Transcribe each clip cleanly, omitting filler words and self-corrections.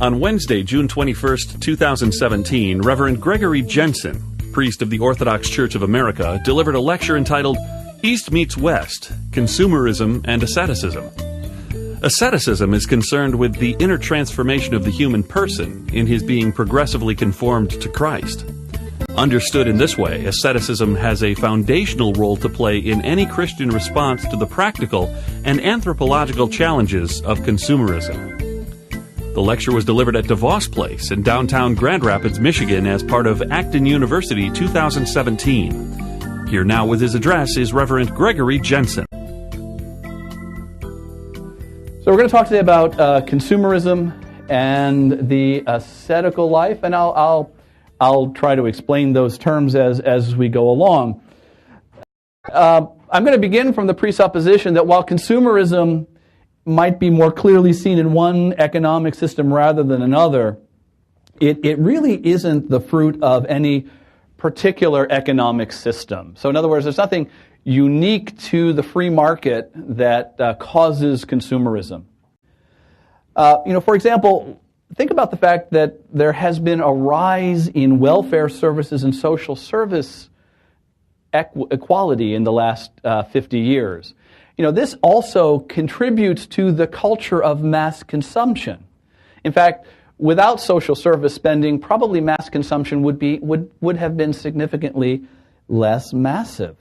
On Wednesday, June 21st, 2017, Reverend Gregory Jensen, priest of the Orthodox Church of America, delivered a lecture entitled East Meets West, Consumerism and Asceticism. Asceticism is concerned with the inner transformation of the human person in his being progressively conformed to Christ. Understood in this way, asceticism has a foundational role to play in any Christian response to the practical and anthropological challenges of consumerism. The lecture was delivered at DeVos Place in downtown Grand Rapids, Michigan as part of Acton University 2017. Here now with his address is Reverend Gregory Jensen. So we're going to talk today about consumerism and the ascetical life, and I'll try to explain those terms as we go along. I'm going to begin from the presupposition that while consumerism might be more clearly seen in one economic system rather than another, it really isn't the fruit of any particular economic system. So in other words, there's nothing unique to the free market that causes consumerism. For example, think about the fact that there has been a rise in welfare services and social service equality in the last 50 years. This also contributes to the culture of mass consumption. In fact, without social service spending, probably mass consumption would have been significantly less massive.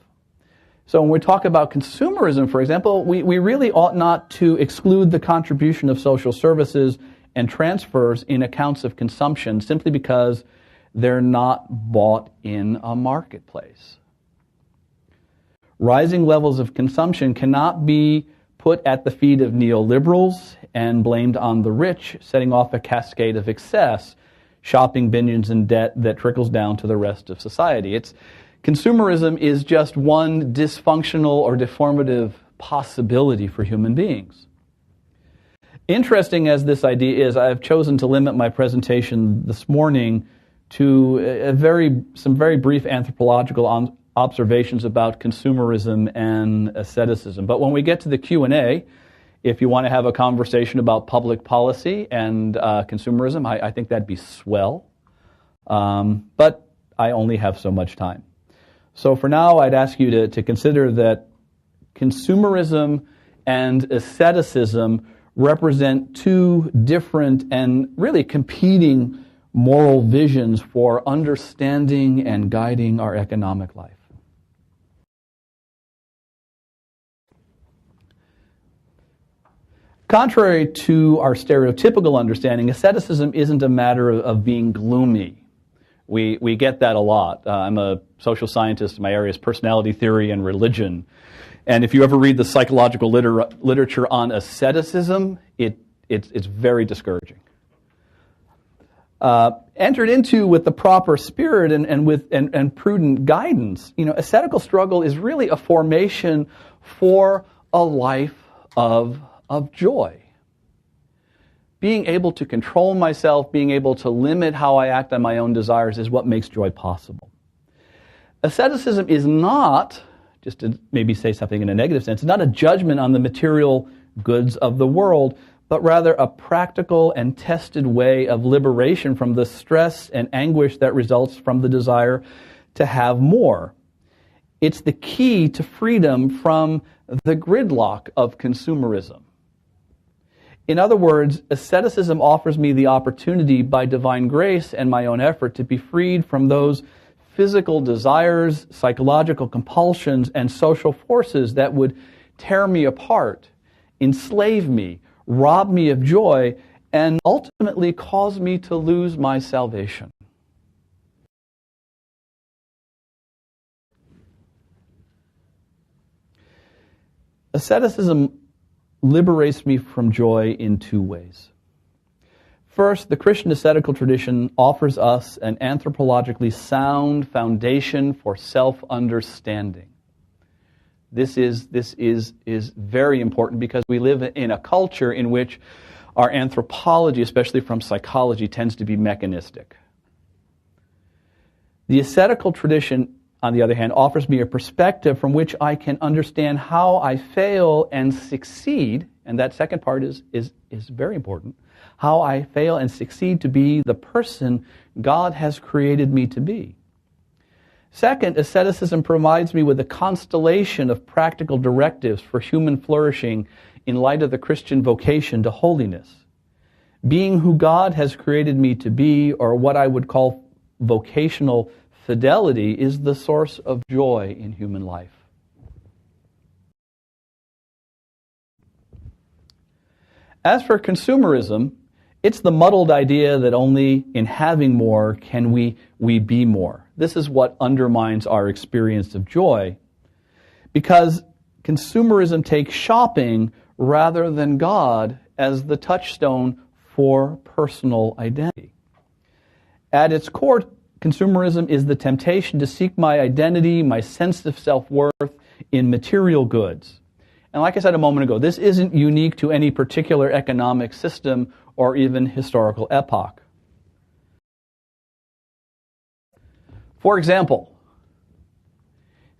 So when we talk about consumerism, for example, we really ought not to exclude the contribution of social services and transfers in accounts of consumption simply because they're not bought in a marketplace. Rising levels of consumption cannot be put at the feet of neoliberals and blamed on the rich, setting off a cascade of excess, shopping binges and debt that trickles down to the rest of society. Consumerism is just one dysfunctional or deformative possibility for human beings. Interesting as this idea is, I have chosen to limit my presentation this morning to some very brief anthropological observations about consumerism and asceticism. But when we get to the Q&A, if you want to have a conversation about public policy and consumerism, I think that'd be swell. But I only have so much time. So for now, I'd ask you to consider that consumerism and asceticism represent two different and really competing moral visions for understanding and guiding our economic life. Contrary to our stereotypical understanding, asceticism isn't a matter of being gloomy. We get that a lot. I'm a social scientist. My area is personality theory and religion. And if you ever read the psychological literature on asceticism, it's very discouraging. Entered into with the proper spirit and prudent guidance, ascetical struggle is really a formation for a life of joy. Being able to control myself, being able to limit how I act on my own desires is what makes joy possible. Asceticism is not, just to maybe say something in a negative sense, not a judgment on the material goods of the world, but rather a practical and tested way of liberation from the stress and anguish that results from the desire to have more. It's the key to freedom from the gridlock of consumerism. In other words, asceticism offers me the opportunity by divine grace and my own effort to be freed from those physical desires, psychological compulsions, and social forces that would tear me apart, enslave me, rob me of joy, and ultimately cause me to lose my salvation. Asceticism liberates me from joy in two ways. First, the Christian ascetical tradition offers us an anthropologically sound foundation for self-understanding. This is very important because we live in a culture in which our anthropology, especially from psychology, tends to be mechanistic. The ascetical tradition on the other hand, offers me a perspective from which I can understand how I fail and succeed, and that second part is very important, how I fail and succeed to be the person God has created me to be. Second, asceticism provides me with a constellation of practical directives for human flourishing in light of the Christian vocation to holiness. Being who God has created me to be, or what I would call vocational fidelity, is the source of joy in human life. As for consumerism, it's the muddled idea that only in having more can we be more. This is what undermines our experience of joy, because consumerism takes shopping rather than God as the touchstone for personal identity. At its core, consumerism is the temptation to seek my identity, my sense of self-worth in material goods. And like I said a moment ago, this isn't unique to any particular economic system or even historical epoch. For example,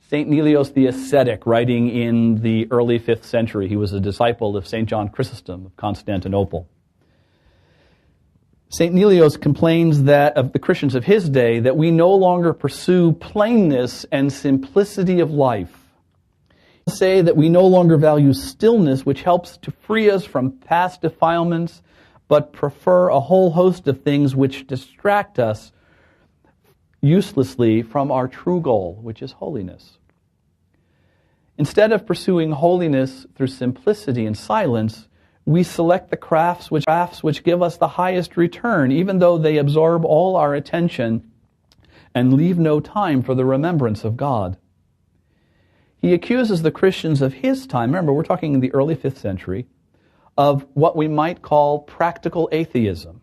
St. Nelios the ascetic, writing in the early 5th century, he was a disciple of St. John Chrysostom of Constantinople. St. Nelios complains that of the Christians of his day that we no longer pursue plainness and simplicity of life. Say that we no longer value stillness, which helps to free us from past defilements, but prefer a whole host of things which distract us uselessly from our true goal, which is holiness. Instead of pursuing holiness through simplicity and silence, we select the crafts which give us the highest return, even though they absorb all our attention and leave no time for the remembrance of God. He accuses the Christians of his time, remember we're talking in the early 5th century, of what we might call practical atheism.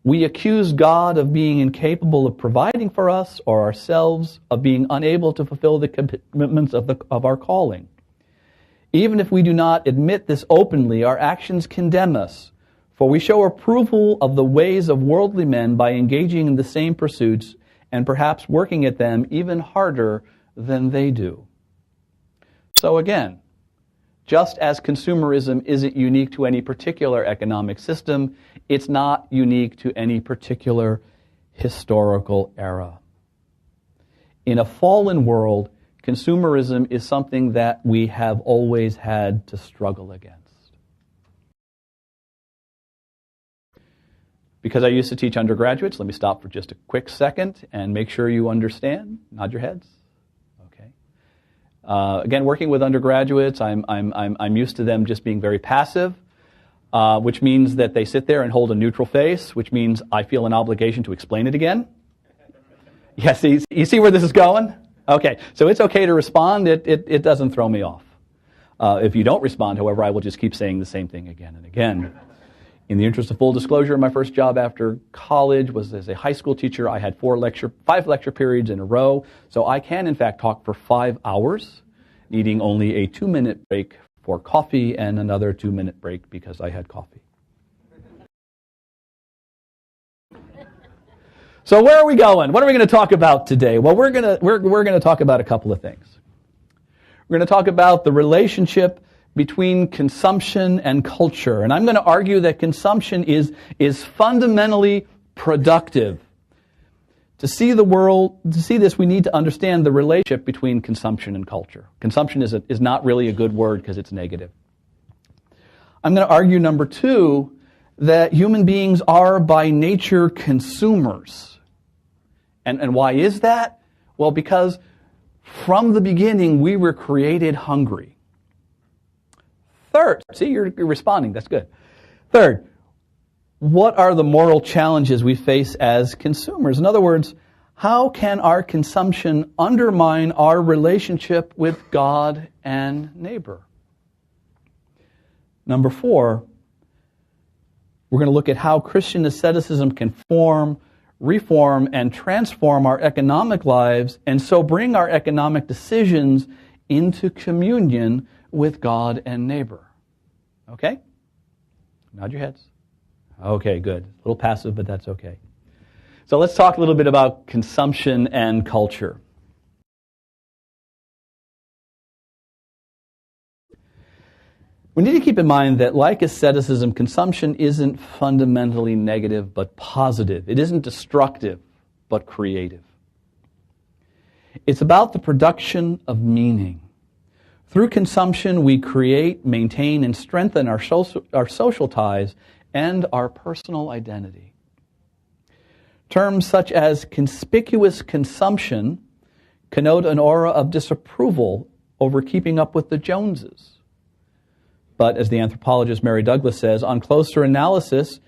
We accuse God of being incapable of providing for us or ourselves, of being unable to fulfill the commitments of our calling. Even if we do not admit this openly, our actions condemn us, for we show approval of the ways of worldly men by engaging in the same pursuits and perhaps working at them even harder than they do. So again, just as consumerism isn't unique to any particular economic system, it's not unique to any particular historical era. In a fallen world, consumerism is something that we have always had to struggle against. Because I used to teach undergraduates, let me stop for just a quick second and make sure you understand. Nod your heads. Okay. Again, working with undergraduates, I'm used to them just being very passive, which means that they sit there and hold a neutral face, which means I feel an obligation to explain it again. Yes, you see where this is going? Okay, so it's okay to respond. It doesn't throw me off. If you don't respond, however, I will just keep saying the same thing again and again. In the interest of full disclosure, my first job after college was as a high school teacher. I had 5 lecture periods in a row, so I can, in fact, talk for 5 hours, needing only a 2-minute break for coffee and another 2-minute break because I had coffee. So where are we going? What are we going to talk about today? Well, we're going to talk about a couple of things. We're going to talk about the relationship between consumption and culture. And I'm going to argue that consumption is fundamentally productive. To see this, we need to understand the relationship between consumption and culture. Consumption is not really a good word because it's negative. I'm going to argue, number 2, that human beings are by nature consumers. And why is that? Well, because from the beginning we were created hungry. Third, see, you're responding, that's good. Third, what are the moral challenges we face as consumers? In other words, how can our consumption undermine our relationship with God and neighbor? Number 4, we're going to look at how Christian asceticism can reform, and transform our economic lives, and so bring our economic decisions into communion with God and neighbor. Okay? Nod your heads. Okay, good. A little passive, but that's okay. So let's talk a little bit about consumption and culture. We need to keep in mind that, like asceticism, consumption isn't fundamentally negative but positive. It isn't destructive but creative. It's about the production of meaning. Through consumption, we create, maintain, and strengthen our social ties and our personal identity. Terms such as conspicuous consumption connote an aura of disapproval over keeping up with the Joneses. But as the anthropologist Mary Douglas says, on closer analysis,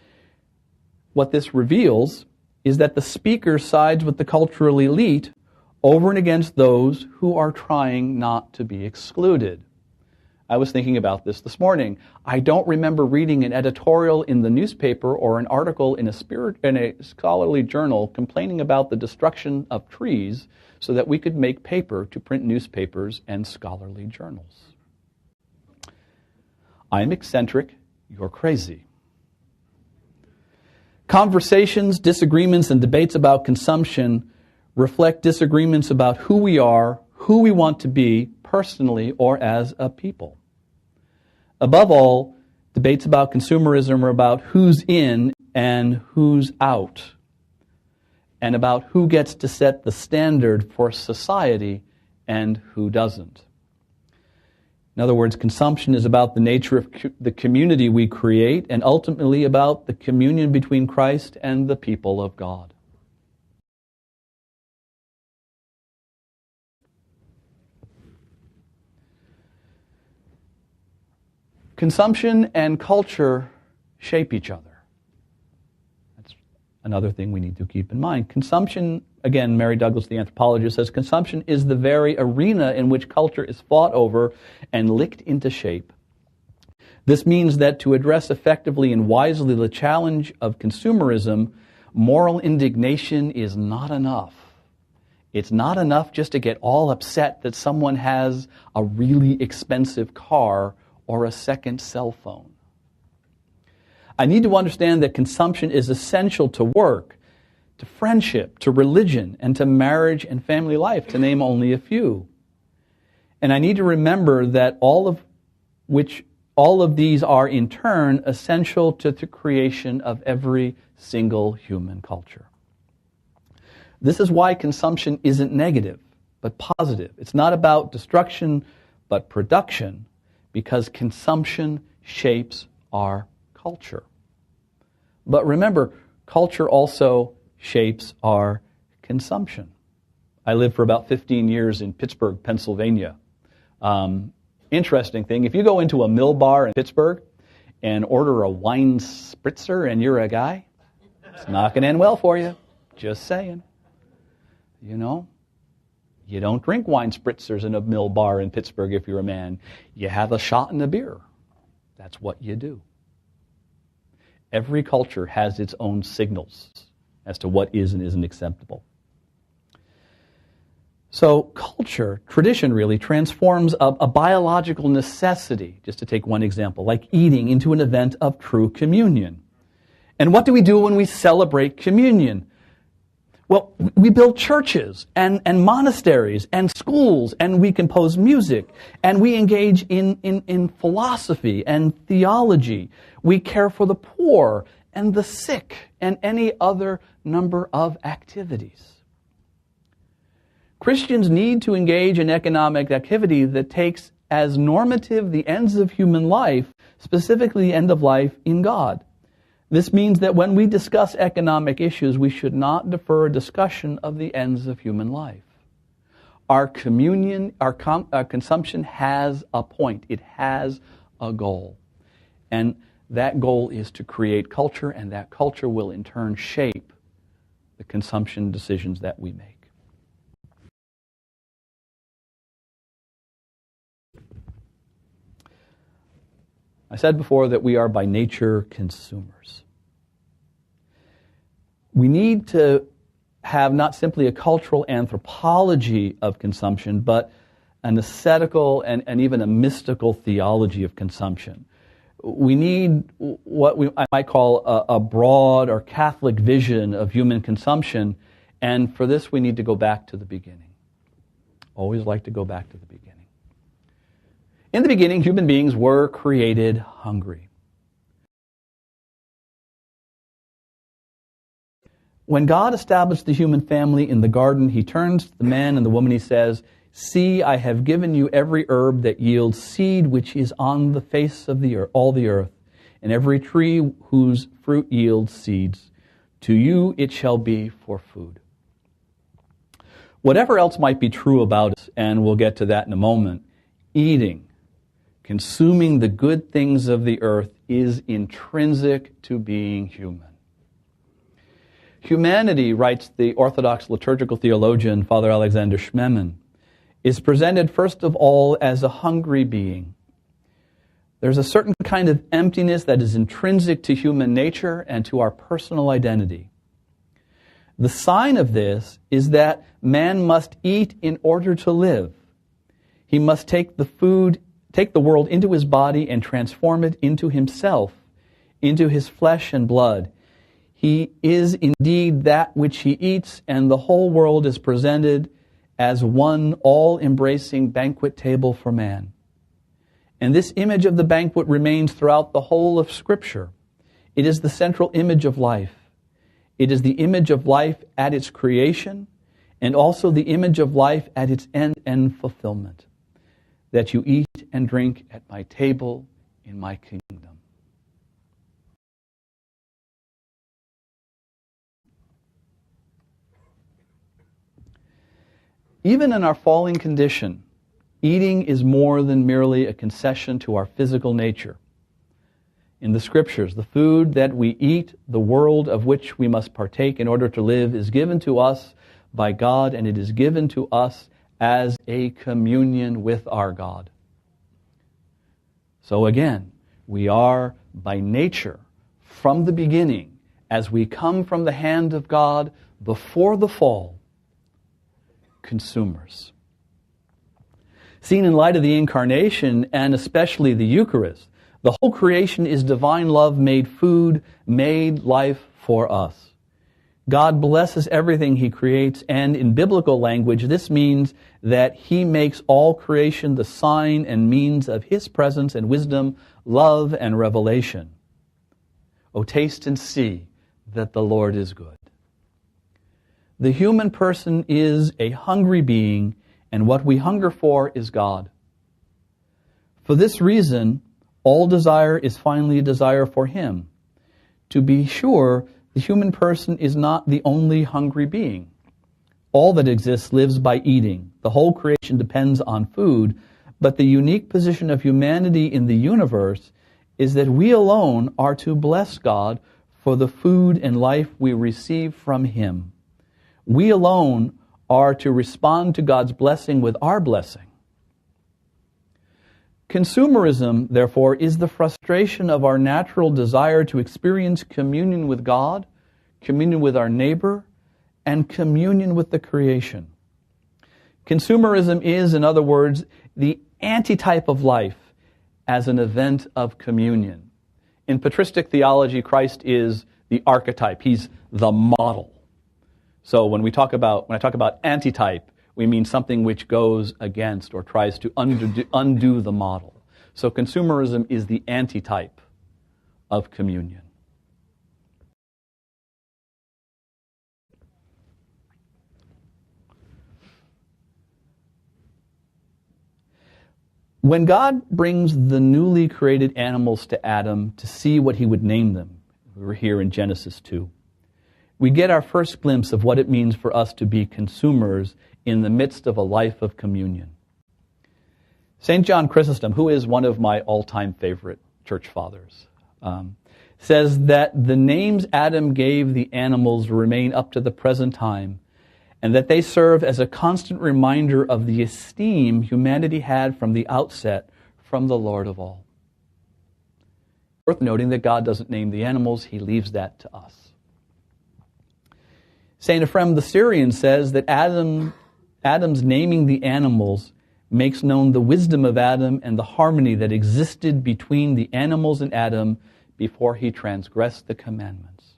what this reveals is that the speaker sides with the cultural elite over and against those who are trying not to be excluded. I was thinking about this morning. I don't remember reading an editorial in the newspaper or an article in a scholarly journal complaining about the destruction of trees so that we could make paper to print newspapers and scholarly journals. I'm eccentric, you're crazy. Conversations, disagreements, and debates about consumption reflect disagreements about who we are, who we want to be personally or as a people. Above all, debates about consumerism are about who's in and who's out, and about who gets to set the standard for society and who doesn't. In other words, consumption is about the nature of the community we create and ultimately about the communion between Christ and the people of God. Consumption and culture shape each other. That's another thing we need to keep in mind. Consumption, again, Mary Douglas, the anthropologist, says consumption is the very arena in which culture is fought over and licked into shape. This means that to address effectively and wisely the challenge of consumerism, moral indignation is not enough. It's not enough just to get all upset that someone has a really expensive car or a second cell phone. I need to understand that consumption is essential to work, to friendship, to religion, and to marriage and family life, to name only a few. And I need to remember that all of these are in turn essential to the creation of every single human culture. This is why consumption isn't negative, but positive. It's not about destruction, but production, because consumption shapes our culture. But remember, culture also shapes our consumption. I lived for about 15 years in Pittsburgh, Pennsylvania. Interesting thing, if you go into a mill bar in Pittsburgh and order a wine spritzer and you're a guy, it's not going to end well for you. Just saying. You know? You don't drink wine spritzers in a mill bar in Pittsburgh if you're a man. You have a shot and a beer. That's what you do. Every culture has its own signals as to what is and isn't acceptable. So culture, tradition really, transforms a biological necessity, just to take one example, like eating, into an event of true communion. And what do we do when we celebrate communion? Well, we build churches and monasteries and schools, and we compose music, and we engage in philosophy and theology. We care for the poor and the sick and any other number of activities. Christians need to engage in economic activity that takes as normative the ends of human life, specifically the end of life in God. This means that when we discuss economic issues, we should not defer a discussion of the ends of human life. Our communion, our consumption has a point. It has a goal. And that goal is to create culture, and that culture will in turn shape the consumption decisions that we make. I said before that we are by nature consumers. We need to have not simply a cultural anthropology of consumption, but an ascetical and even a mystical theology of consumption. We need what I might call a broad or Catholic vision of human consumption, and for this we need to go back to the beginning. Always like to go back to the beginning. In the beginning, human beings were created hungry. When God established the human family in the garden, he turns to the man and the woman, he says, "See, I have given you every herb that yields seed which is on the face of the earth, all the earth, and every tree whose fruit yields seeds. To you it shall be for food." Whatever else might be true about us, and we'll get to that in a moment, eating, consuming the good things of the earth is intrinsic to being human. Humanity, writes the Orthodox liturgical theologian Father Alexander Schmemann, is presented first of all as a hungry being. There's a certain kind of emptiness that is intrinsic to human nature and to our personal identity. The sign of this is that man must eat in order to live. He must take the world into his body and transform it into himself, into his flesh and blood. He is indeed that which he eats, and the whole world is presented as one all-embracing banquet table for man. And this image of the banquet remains throughout the whole of Scripture. It is the central image of life. It is the image of life at its creation, and also the image of life at its end and fulfillment. That you eat and drink at my table in my kingdom. Even in our falling condition, eating is more than merely a concession to our physical nature. In the Scriptures, the food that we eat, the world of which we must partake in order to live, is given to us by God, and it is given to us as a communion with our God. So again, we are by nature, from the beginning, as we come from the hand of God before the fall, consumers. Seen in light of the Incarnation, and especially the Eucharist, the whole creation is divine love made food, made life for us. God blesses everything He creates, and in biblical language, this means that He makes all creation the sign and means of His presence and wisdom, love and revelation. O taste and see that the Lord is good. The human person is a hungry being, and what we hunger for is God. For this reason, all desire is finally a desire for Him. To be sure, the human person is not the only hungry being. All that exists lives by eating. The whole creation depends on food, but the unique position of humanity in the universe is that we alone are to bless God for the food and life we receive from Him. We alone are to respond to God's blessing with our blessing. Consumerism, therefore, is the frustration of our natural desire to experience communion with God, communion with our neighbor, and communion with the creation. Consumerism is, in other words, the antitype of life as an event of communion. In patristic theology, Christ is the archetype. He's the model. So when I talk about antitype, we mean something which goes against or tries to undo the model. So consumerism is the antitype of communion. When God brings the newly created animals to Adam to see what he would name them, we're here in Genesis 2, we get our first glimpse of what it means for us to be consumers in the midst of a life of communion. St. John Chrysostom, who is one of my all-time favorite church fathers, says that the names Adam gave the animals remain up to the present time, and that they serve as a constant reminder of the esteem humanity had from the outset from the Lord of all. Worth noting that God doesn't name the animals, He leaves that to us. St. Ephrem the Syrian says that Adam's naming the animals makes known the wisdom of Adam and the harmony that existed between the animals and Adam before he transgressed the commandments.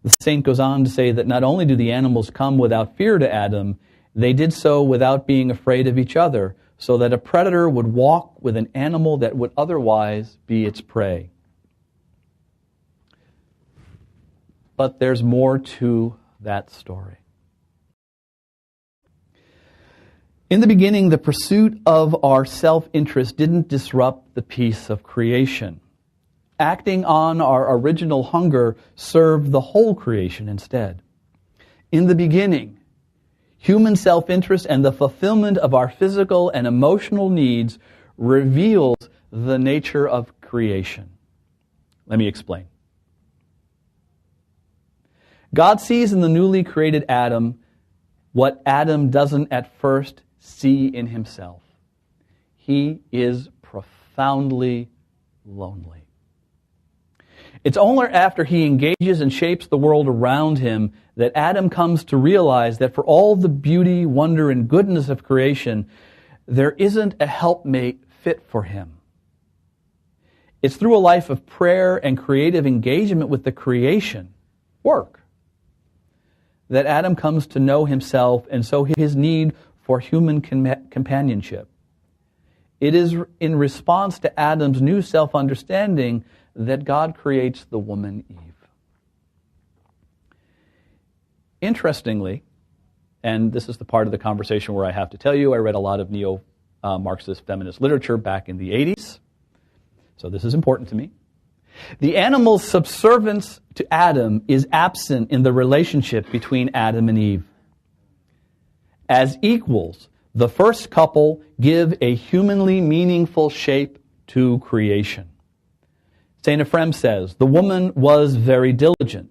The saint goes on to say that not only do the animals come without fear to Adam, they did so without being afraid of each other, so that a predator would walk with an animal that would otherwise be its prey. But there's more to that story. In the beginning, the pursuit of our self-interest didn't disrupt the peace of creation. Acting on our original hunger served the whole creation instead. In the beginning, human self-interest and the fulfillment of our physical and emotional needs reveals the nature of creation. Let me explain. God sees in the newly created Adam what Adam doesn't at first see in himself. He is profoundly lonely. It's only after he engages and shapes the world around him that Adam comes to realize that for all the beauty, wonder, and goodness of creation, there isn't a helpmate fit for him. It's through a life of prayer and creative engagement with the creation, work, that Adam comes to know himself and so his need for human companionship. It is in response to Adam's new self-understanding that God creates the woman Eve. Interestingly, and this is the part of the conversation where I have to tell you, I read a lot of neo-Marxist feminist literature back in the 80s, so this is important to me. The animal's subservience to Adam is absent in the relationship between Adam and Eve. As equals, the first couple give a humanly meaningful shape to creation. St. Ephrem says, the woman was very diligent.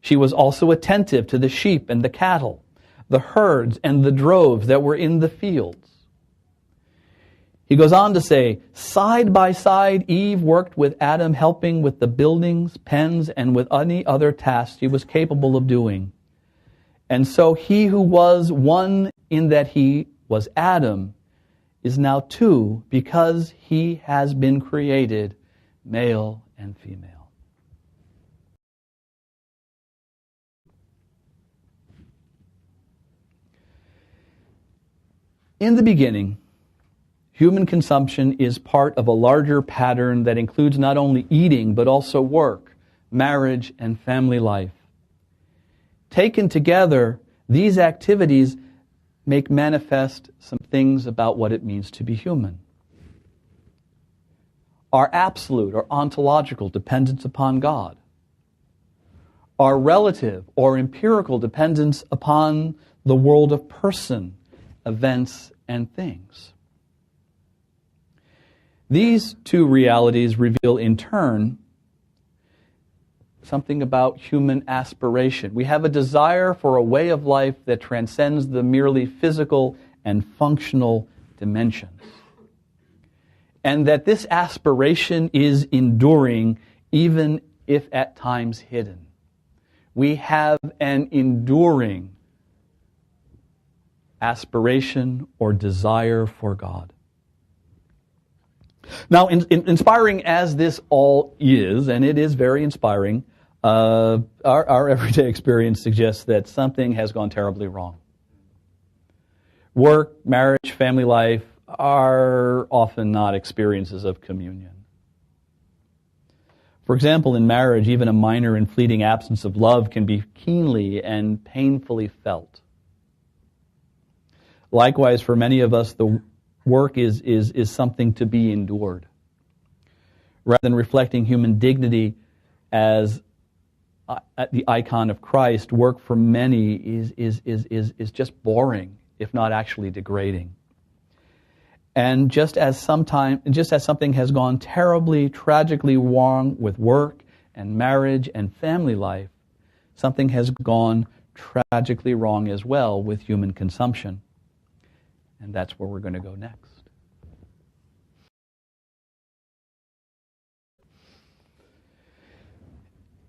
She was also attentive to the sheep and the cattle, the herds and the droves that were in the fields. He goes on to say, side by side, Eve worked with Adam, helping with the buildings, pens, and with any other tasks she was capable of doing. And so he who was one in that he was Adam is now two because he has been created male and female. In the beginning, human consumption is part of a larger pattern that includes not only eating, but also work, marriage, and family life. Taken together, these activities make manifest some things about what it means to be human. Our absolute or ontological dependence upon God. Our relative or empirical dependence upon the world of person, events, and things. These two realities reveal in turn something about human aspiration. We have a desire for a way of life that transcends the merely physical and functional dimensions. And that this aspiration is enduring even if at times hidden. We have an enduring aspiration or desire for God. Now, inspiring as this all is, and it is very inspiring, our everyday experience suggests that something has gone terribly wrong. Work, marriage, family life are often not experiences of communion. For example, in marriage, even a minor and fleeting absence of love can be keenly and painfully felt. Likewise, for many of us, the work is something to be endured. Rather than reflecting human dignity as the icon of Christ, work for many is just boring, if not actually degrading. And just as something has gone terribly, tragically wrong with work and marriage and family life, something has gone tragically wrong as well with human consumption. And that's where we're going to go next.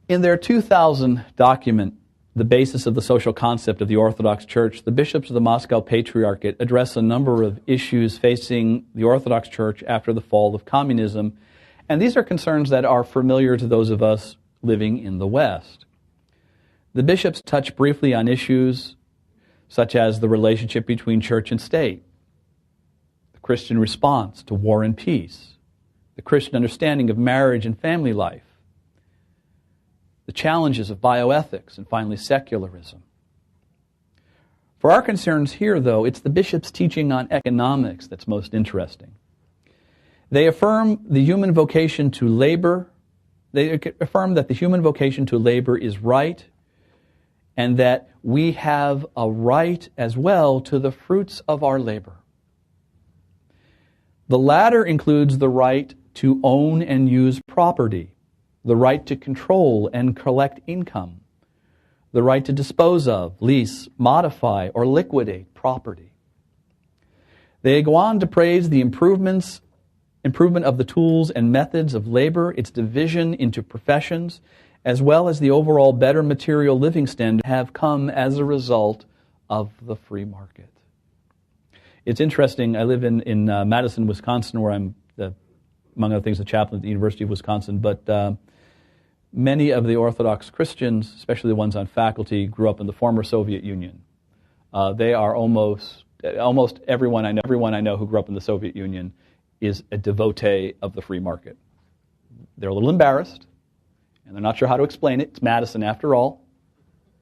In their 2000 document, The Basis of the Social Concept of the Orthodox Church, the bishops of the Moscow Patriarchate address a number of issues facing the Orthodox Church after the fall of communism, and these are concerns that are familiar to those of us living in the West. The bishops touch briefly on issues such as the relationship between church and state, the Christian response to war and peace, the Christian understanding of marriage and family life, the challenges of bioethics, and finally secularism. For our concerns here, though, it's the bishop's teaching on economics that's most interesting. They affirm the human vocation to labor. They affirm that the human vocation to labor is right, and that we have a right as well to the fruits of our labor. The latter includes the right to own and use property, the right to control and collect income, the right to dispose of, lease, modify, or liquidate property. They go on to praise the improvement of the tools and methods of labor, its division into professions, as well as the overall better material living standard have come as a result of the free market. It's interesting, I live in Madison, Wisconsin, where I'm, among other things, the chaplain at the University of Wisconsin, but many of the Orthodox Christians, especially the ones on faculty, grew up in the former Soviet Union. They are almost everyone I know who grew up in the Soviet Union is a devotee of the free market. They're a little embarrassed, and they're not sure how to explain it. It's Madison, after all,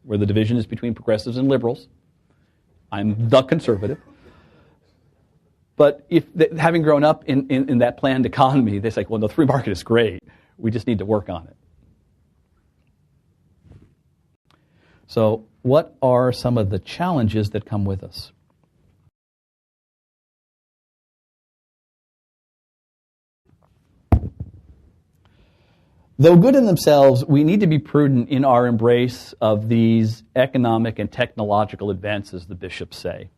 where the division is between progressives and liberals. I'm the conservative. But having grown up in that planned economy, they say, well, the free market is great. We just need to work on it. So what are some of the challenges that come with us? Though good in themselves, we need to be prudent in our embrace of these economic and technological advances, the bishops say.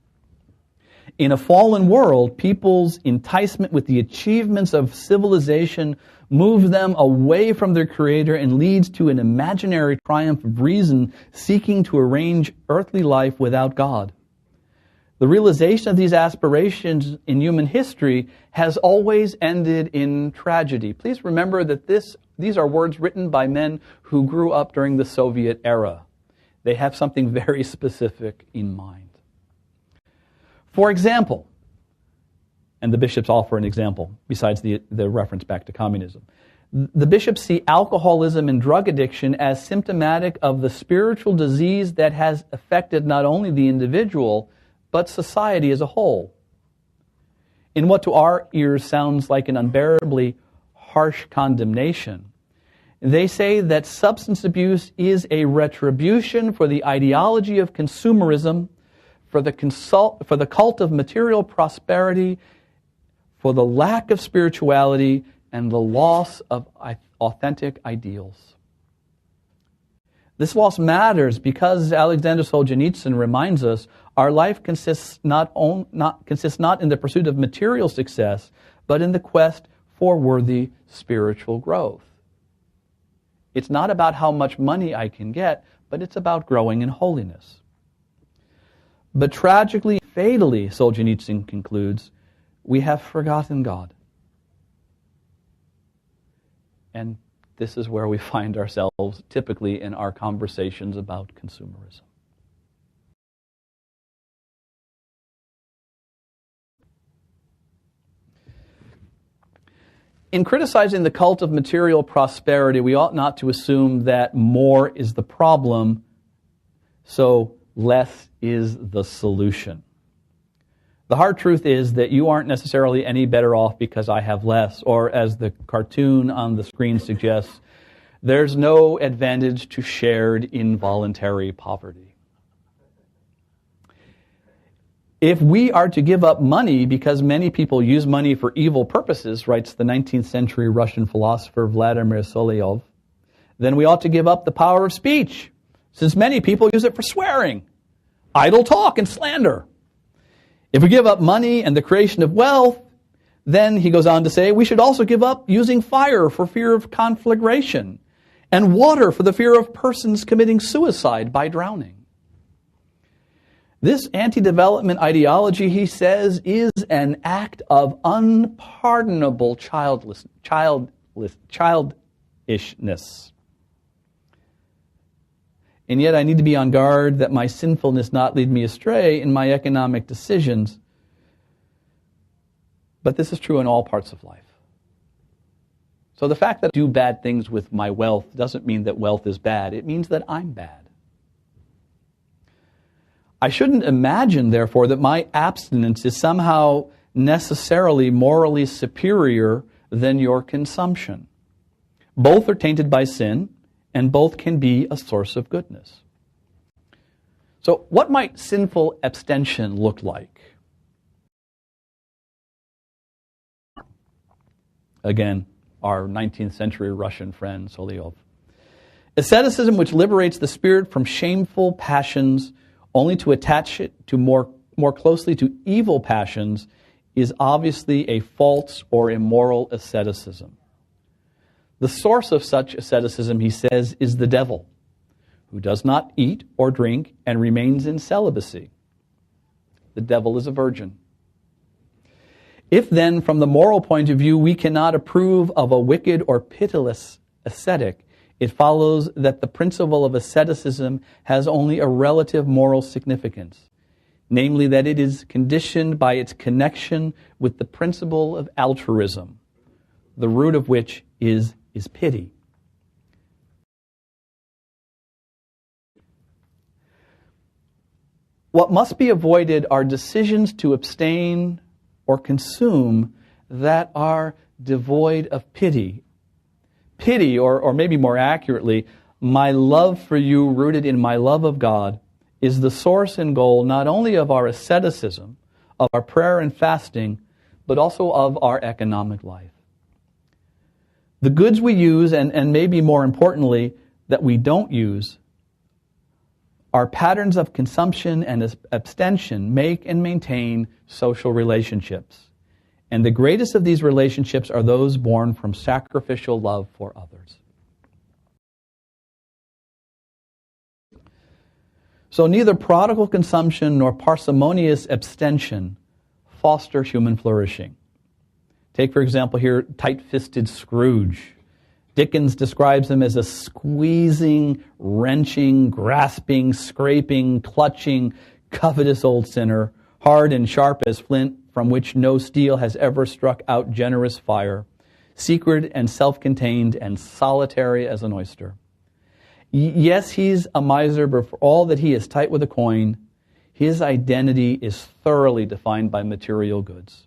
In a fallen world, people's enticement with the achievements of civilization moves them away from their Creator and leads to an imaginary triumph of reason seeking to arrange earthly life without God. The realization of these aspirations in human history has always ended in tragedy. Please remember that these are words written by men who grew up during the Soviet era. They have something very specific in mind. For example, and the bishops offer an example besides the reference back to communism. The bishops see alcoholism and drug addiction as symptomatic of the spiritual disease that has affected not only the individual, but society as a whole. In what to our ears sounds like an unbearably harsh condemnation, they say that substance abuse is a retribution for the ideology of consumerism, for the cult of material prosperity, for the lack of spirituality, and the loss of authentic ideals. This loss matters because, Alexander Solzhenitsyn reminds us, our life consists not in the pursuit of material success, but in the quest for worthy spiritual growth. It's not about how much money I can get, but it's about growing in holiness. But tragically, fatally, Solzhenitsyn concludes, we have forgotten God. And this is where we find ourselves typically in our conversations about consumerism. In criticizing the cult of material prosperity, we ought not to assume that more is the problem, so less is the solution. The hard truth is that you aren't necessarily any better off because I have less, or as the cartoon on the screen suggests, there's no advantage to shared involuntary poverty. If we are to give up money because many people use money for evil purposes, writes the 19th century Russian philosopher Vladimir Solovyov, then we ought to give up the power of speech, since many people use it for swearing, idle talk, and slander. If we give up money and the creation of wealth, then, he goes on to say, we should also give up using fire for fear of conflagration and water for the fear of persons committing suicide by drowning. This anti-development ideology, he says, is an act of unpardonable childishness. And yet I need to be on guard that my sinfulness not lead me astray in my economic decisions. But this is true in all parts of life. So the fact that I do bad things with my wealth doesn't mean that wealth is bad. It means that I'm bad. I shouldn't imagine, therefore, that my abstinence is somehow necessarily morally superior than your consumption. Both are tainted by sin, and both can be a source of goodness. So what might sinful abstention look like? Again, our 19th century Russian friend, Solyov. Asceticism, which liberates the spirit from shameful passions only to attach it to more closely to evil passions, is obviously a false or immoral asceticism. The source of such asceticism, he says, is the devil, who does not eat or drink and remains in celibacy. The devil is a virgin. If then, from the moral point of view, we cannot approve of a wicked or pitiless ascetic, it follows that the principle of asceticism has only a relative moral significance, namely that it is conditioned by its connection with the principle of altruism, the root of which is pity. What must be avoided are decisions to abstain or consume that are devoid of pity. Pity, or maybe more accurately, my love for you rooted in my love of God, is the source and goal not only of our asceticism, of our prayer and fasting, but also of our economic life. The goods we use, and maybe more importantly, that we don't use, our patterns of consumption and abstention make and maintain social relationships. And the greatest of these relationships are those born from sacrificial love for others. So neither prodigal consumption nor parsimonious abstention foster human flourishing. Take, for example, here, tight-fisted Scrooge. Dickens describes him as a squeezing, wrenching, grasping, scraping, clutching, covetous old sinner, hard and sharp as flint, from which no steel has ever struck out generous fire, secret and self-contained and solitary as an oyster. Yes, he's a miser, but for all that he is tight with a coin, his identity is thoroughly defined by material goods.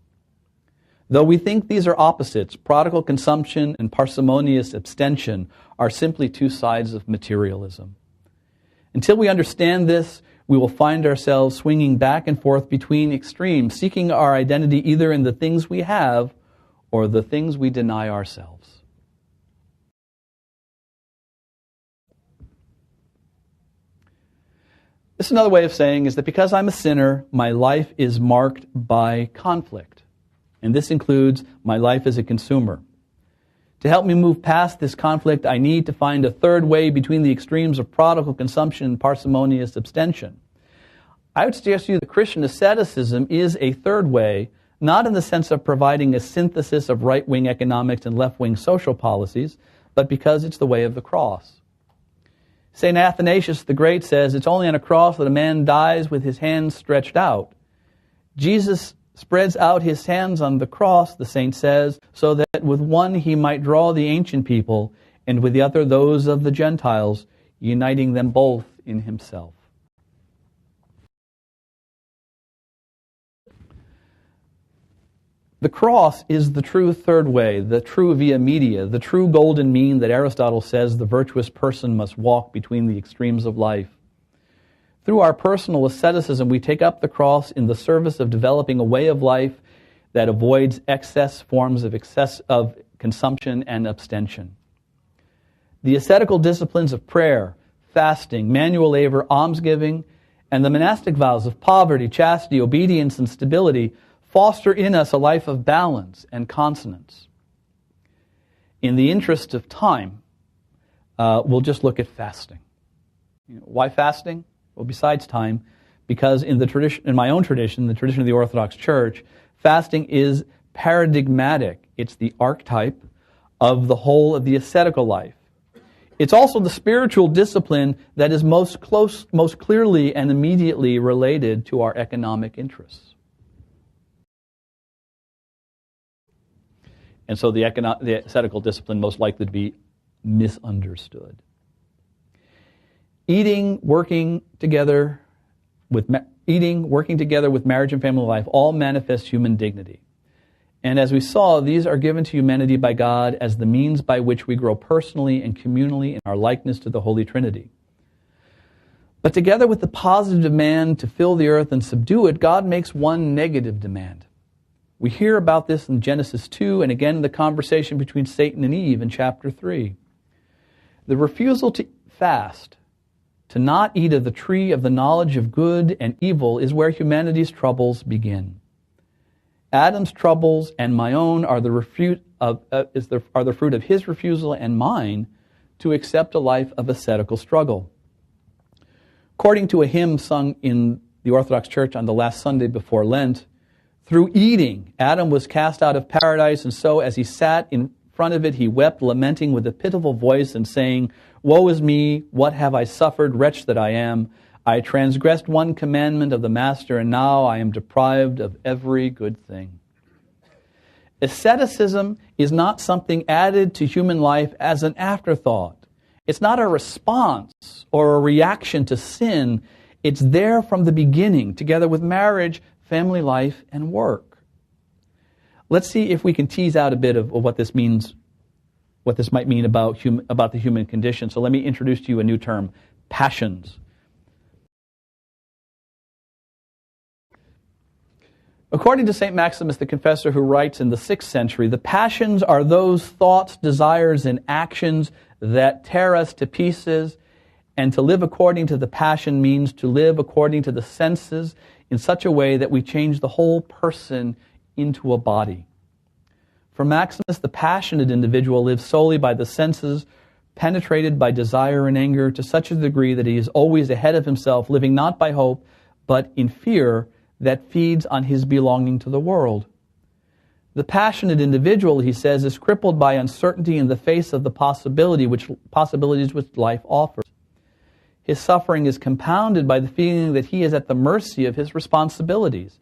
Though we think these are opposites, prodigal consumption and parsimonious abstention are simply two sides of materialism. Until we understand this, we will find ourselves swinging back and forth between extremes, seeking our identity either in the things we have or the things we deny ourselves. This is another way of saying is that because I'm a sinner, my life is marked by conflict. And this includes my life as a consumer. To help me move past this conflict, I need to find a third way between the extremes of prodigal consumption and parsimonious abstention. I would suggest to you that Christian asceticism is a third way, not in the sense of providing a synthesis of right-wing economics and left-wing social policies, but because it's the way of the cross. St. Athanasius the Great says, it's only on a cross that a man dies with his hands stretched out. Jesus spreads out his hands on the cross, the saint says, so that with one he might draw the ancient people, and with the other those of the Gentiles, uniting them both in himself. The cross is the true third way, the true via media, the true golden mean that Aristotle says the virtuous person must walk between the extremes of life. Through our personal asceticism, we take up the cross in the service of developing a way of life that avoids excess forms of consumption and abstention. The ascetical disciplines of prayer, fasting, manual labor, almsgiving, and the monastic vows of poverty, chastity, obedience, and stability foster in us a life of balance and consonance. In the interest of time, we'll just look at fasting. Why fasting? Well, besides time, because in my own tradition, the tradition of the Orthodox Church, fasting is paradigmatic. It's the archetype of the whole of the ascetical life. It's also the spiritual discipline that is most clearly and immediately related to our economic interests. And so the ascetical discipline most likely to be misunderstood. Working together with marriage and family life all manifest human dignity. And as we saw, these are given to humanity by God as the means by which we grow personally and communally in our likeness to the Holy Trinity. But together with the positive demand to fill the earth and subdue it, God makes one negative demand. We hear about this in Genesis 2 and again in the conversation between Satan and Eve in chapter 3. The refusal to fast, to not eat of the tree of the knowledge of good and evil, is where humanity's troubles begin. Adam's troubles and my own are the fruit of his refusal and mine to accept a life of ascetical struggle. According to a hymn sung in the Orthodox Church on the last Sunday before Lent, through eating, Adam was cast out of paradise, and so as he sat in front of it, he wept, lamenting with a pitiful voice and saying, "Woe is me, what have I suffered, wretch that I am? I transgressed one commandment of the Master, and now I am deprived of every good thing." Asceticism is not something added to human life as an afterthought. It's not a response or a reaction to sin. It's there from the beginning, together with marriage, family life, and work. Let's see if we can tease out a bit of what this means, what this might mean about the human condition. So let me introduce to you a new term, passions. According to St. Maximus the Confessor, who writes in the 6th century, the passions are those thoughts, desires, and actions that tear us to pieces, and to live according to the passion means to live according to the senses in such a way that we change the whole person into a body. For Maximus, the passionate individual lives solely by the senses, penetrated by desire and anger to such a degree that he is always ahead of himself, living not by hope, but in fear that feeds on his belonging to the world. The passionate individual, he says, is crippled by uncertainty in the face of the possibilities which life offers. His suffering is compounded by the feeling that he is at the mercy of his responsibilities,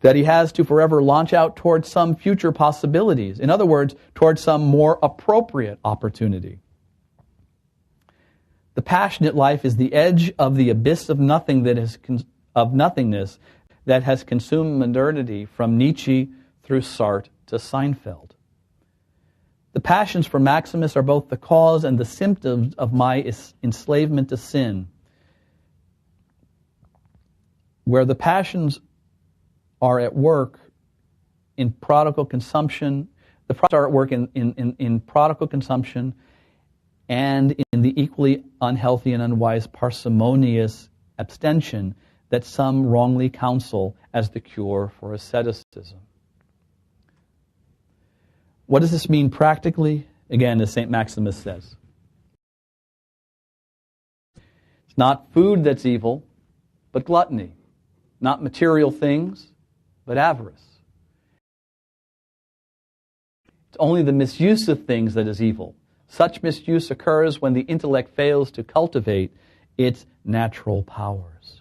that he has to forever launch out towards some future possibilities. In other words, towards some more appropriate opportunity. The passionate life is the edge of the abyss of nothingness that has consumed modernity from Nietzsche through Sartre to Seinfeld. The passions for Maximus are both the cause and the symptoms of my enslavement to sin. Where the passions are at work in prodigal consumption, the passions are at work in prodigal consumption and in the equally unhealthy and unwise parsimonious abstention that some wrongly counsel as the cure for asceticism. What does this mean practically? Again, as St. Maximus says, it's not food that's evil, but gluttony. Not material things, but avarice. It's only the misuse of things that is evil. Such misuse occurs when the intellect fails to cultivate its natural powers.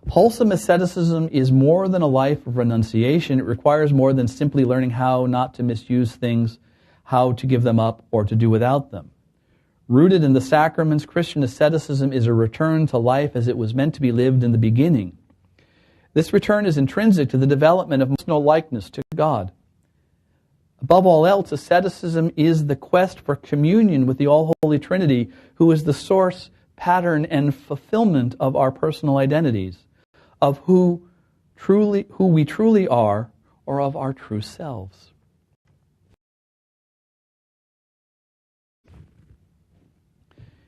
Wholesome asceticism is more than a life of renunciation. It requires more than simply learning how not to misuse things, how to give them up, or to do without them. Rooted in the sacraments, Christian asceticism is a return to life as it was meant to be lived in the beginning. This return is intrinsic to the development of personal likeness to God. Above all else, asceticism is the quest for communion with the All-Holy Trinity, who is the source, pattern, and fulfillment of our personal identities, of who we truly are, or of our true selves.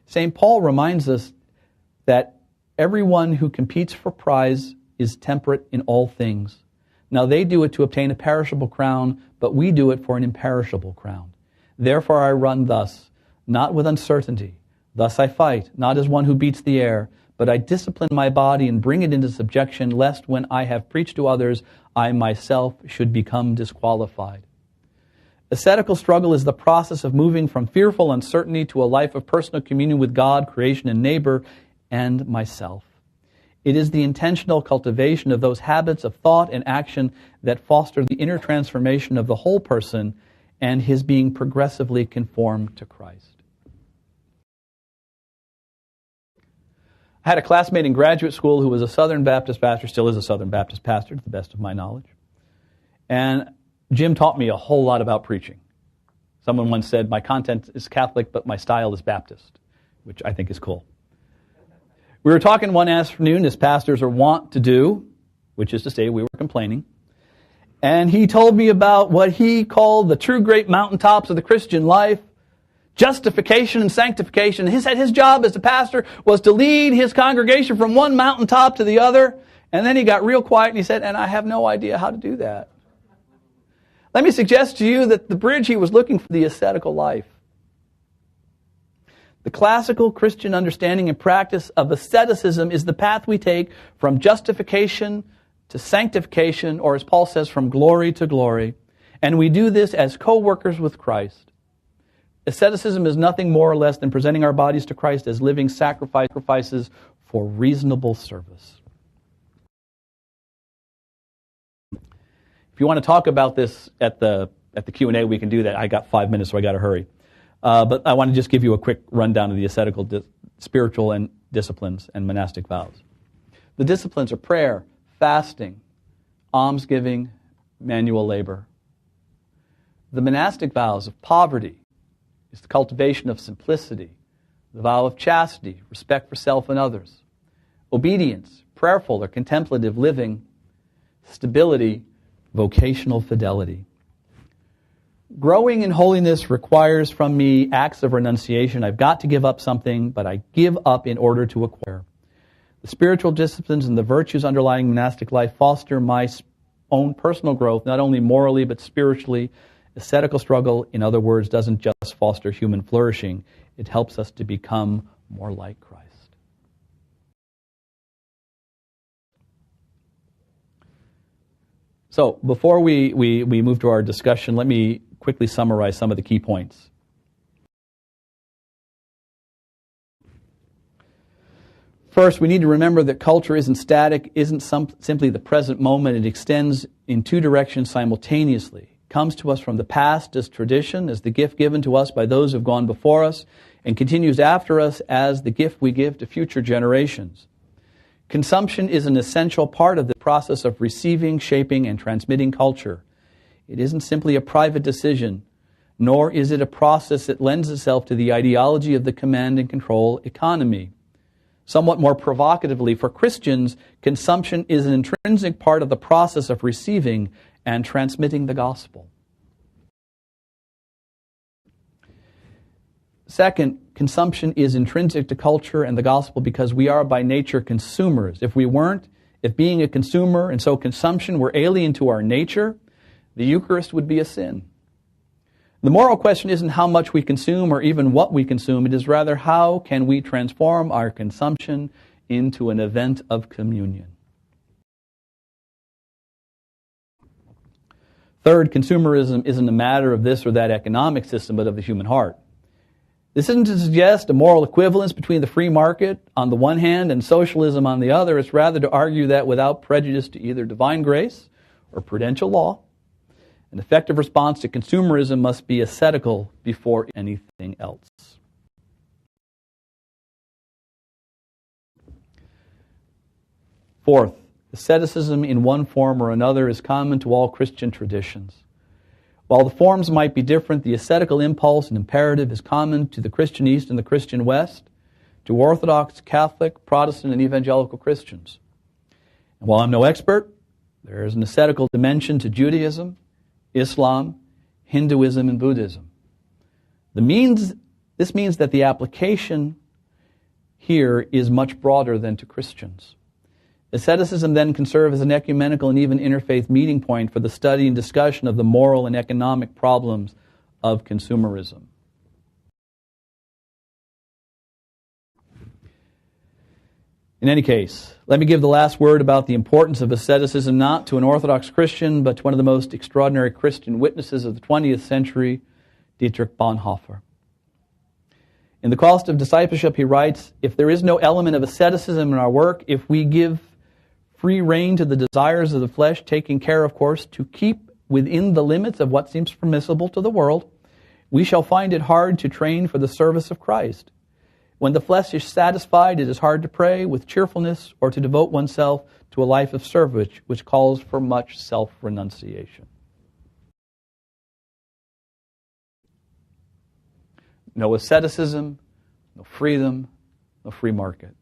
St. Paul reminds us that everyone who competes for prize is temperate in all things. Now they do it to obtain a perishable crown, but we do it for an imperishable crown. Therefore I run thus, not with uncertainty. Thus I fight, not as one who beats the air, but I discipline my body and bring it into subjection, lest when I have preached to others, I myself should become disqualified. Ascetical struggle is the process of moving from fearful uncertainty to a life of personal communion with God, creation, and neighbor, and myself. It is the intentional cultivation of those habits of thought and action that foster the inner transformation of the whole person and his being progressively conformed to Christ. I had a classmate in graduate school who was a Southern Baptist pastor, still is a Southern Baptist pastor to the best of my knowledge. And Jim taught me a whole lot about preaching. Someone once said, my content is Catholic, but my style is Baptist, which I think is cool. We were talking one afternoon, as pastors are wont to do, which is to say we were complaining. And he told me about what he called the true great mountaintops of the Christian life, justification and sanctification. He said his job as a pastor was to lead his congregation from one mountaintop to the other. And then he got real quiet and he said, and I have no idea how to do that. Let me suggest to you that the bridge he was looking for, the ascetical life. The classical Christian understanding and practice of asceticism is the path we take from justification to sanctification, or as Paul says, from glory to glory. And we do this as co-workers with Christ. Asceticism is nothing more or less than presenting our bodies to Christ as living sacrifices for reasonable service. If you want to talk about this at the Q&A, we can do that. I got 5 minutes, so I got to hurry. But I want to just give you a quick rundown of the ascetical, spiritual and disciplines and monastic vows. The disciplines are prayer, fasting, almsgiving, manual labor. The monastic vows of poverty is the cultivation of simplicity, the vow of chastity, respect for self and others, obedience, prayerful or contemplative living, stability, vocational fidelity. Growing in holiness requires from me acts of renunciation. I've got to give up something, but I give up in order to acquire. The spiritual disciplines and the virtues underlying monastic life foster my own personal growth, not only morally but spiritually. Ascetical struggle, in other words, doesn't just foster human flourishing. It helps us to become more like Christ. So, before we move to our discussion, let me quickly summarize some of the key points. First, we need to remember that culture isn't static, isn't simply the present moment. It extends in two directions simultaneously. It comes to us from the past as tradition, as the gift given to us by those who have gone before us, and continues after us as the gift we give to future generations. Consumption is an essential part of the process of receiving, shaping, and transmitting culture. It isn't simply a private decision, nor is it a process that lends itself to the ideology of the command and control economy. Somewhat more provocatively, for Christians, consumption is an intrinsic part of the process of receiving and transmitting the gospel. Second, consumption is intrinsic to culture and the gospel because we are by nature consumers. If we weren't, if being a consumer and so consumption were alien to our nature, the Eucharist would be a sin. The moral question isn't how much we consume or even what we consume. It is rather how can we transform our consumption into an event of communion. Third, consumerism isn't a matter of this or that economic system, but of the human heart. This isn't to suggest a moral equivalence between the free market on the one hand and socialism on the other. It's rather to argue that without prejudice to either divine grace or prudential law, an effective response to consumerism must be ascetical before anything else. Fourth, asceticism in one form or another is common to all Christian traditions. While the forms might be different, the ascetical impulse and imperative is common to the Christian East and the Christian West, to Orthodox, Catholic, Protestant, and evangelical Christians. And while I'm no expert, there is an ascetical dimension to Judaism, Islam, Hinduism, and Buddhism. This means that the application here is much broader than to Christians. Asceticism then can serve as an ecumenical and even interfaith meeting point for the study and discussion of the moral and economic problems of consumerism. In any case, let me give the last word about the importance of asceticism not to an Orthodox Christian, but to one of the most extraordinary Christian witnesses of the 20th century, Dietrich Bonhoeffer. In The Cost of Discipleship, he writes, if there is no element of asceticism in our work, if we give free rein to the desires of the flesh, taking care, of course, to keep within the limits of what seems permissible to the world, we shall find it hard to train for the service of Christ. When the flesh is satisfied, it is hard to pray with cheerfulness or to devote oneself to a life of service, which calls for much self-renunciation. No asceticism, no freedom, no free market.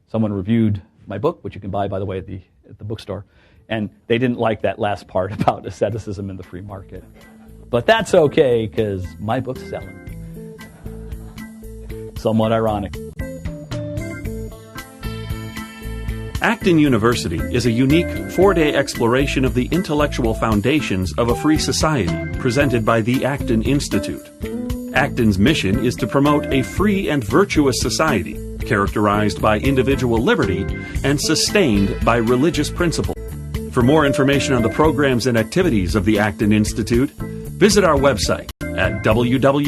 Someone reviewed my book, which you can buy, by the way, at the bookstore, and they didn't like that last part about asceticism and the free market. But that's okay, because my book's selling. Somewhat ironic. Acton University is a unique 4-day exploration of the intellectual foundations of a free society presented by the Acton Institute. Acton's mission is to promote a free and virtuous society characterized by individual liberty and sustained by religious principle. For more information on the programs and activities of the Acton Institute, visit our website at www.acton.org.